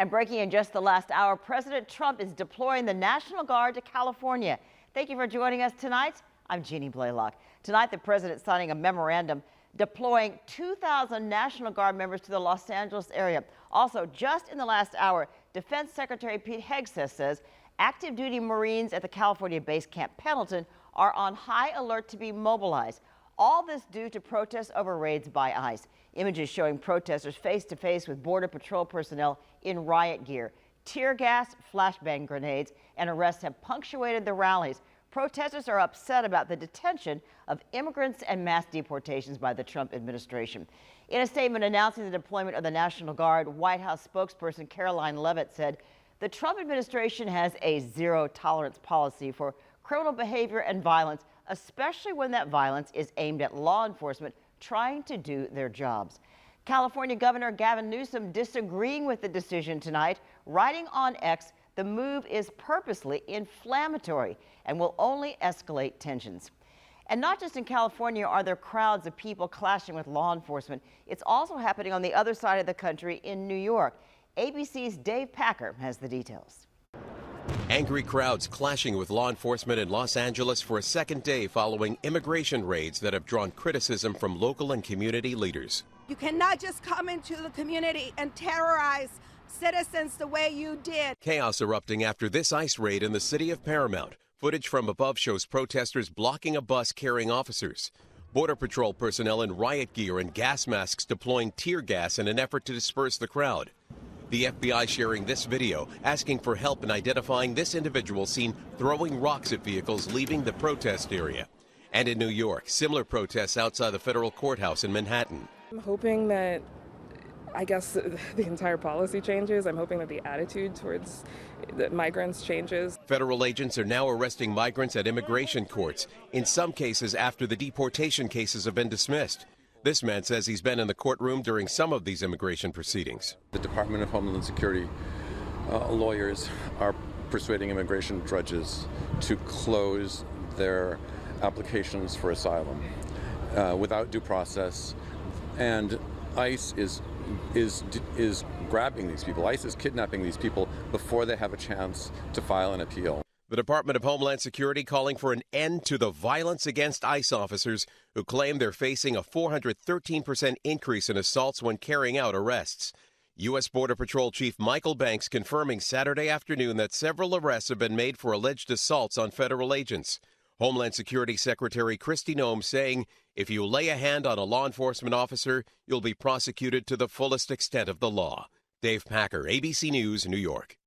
And breaking in just the last hour, President Trump is deploying the National Guard to California. Thank you for joining us tonight. I'm Jeannie Blaylock. Tonight, the president signing a memorandum deploying 2,000 National Guard members to the Los Angeles area. Also, just in the last hour, Defense Secretary Pete Hegseth says active duty Marines at the California base Camp Pendleton are on high alert to be mobilized. All this due to protests over raids by ICE. Images showing protesters face to face with Border Patrol personnel in riot gear. Tear gas, flashbang grenades, and arrests have punctuated the rallies. Protesters are upset about the detention of immigrants and mass deportations by the Trump administration. In a statement announcing the deployment of the National Guard, White House spokesperson Caroline Leavitt said the Trump administration has a zero-tolerance policy for criminal behavior and violence, especially when that violence is aimed at law enforcement trying to do their jobs. California Governor Gavin Newsom disagreeing with the decision tonight, writing on X, the move is purposely inflammatory and will only escalate tensions. And not just in California are there crowds of people clashing with law enforcement. It's also happening on the other side of the country in New York. ABC's Dave Packer has the details. Angry crowds clashing with law enforcement in Los Angeles for a second day following immigration raids that have drawn criticism from local and community leaders. You cannot just come into the community and terrorize citizens the way you did. Chaos erupting after this ICE raid in the city of Paramount. Footage from above shows protesters blocking a bus carrying officers. Border Patrol personnel in riot gear and gas masks deploying tear gas in an effort to disperse the crowd. The FBI sharing this video, asking for help in identifying this individual seen throwing rocks at vehicles leaving the protest area. And in New York, similar protests outside the federal courthouse in Manhattan. I'm hoping that, the entire policy changes. I'm hoping that the attitude towards the migrants changes. Federal agents are now arresting migrants at immigration courts, in some cases after the deportation cases have been dismissed. This man says he's been in the courtroom during some of these immigration proceedings. The Department of Homeland Security lawyers are persuading immigration judges to close their applications for asylum without due process. And ICE is grabbing these people. ICE is kidnapping these people before they have a chance to file an appeal. The Department of Homeland Security calling for an end to the violence against ICE officers who claim they're facing a 413% increase in assaults when carrying out arrests. U.S. Border Patrol Chief Michael Banks confirming Saturday afternoon that several arrests have been made for alleged assaults on federal agents. Homeland Security Secretary Kristi Noem saying, if you lay a hand on a law enforcement officer, you'll be prosecuted to the fullest extent of the law. Dave Packer, ABC News, New York.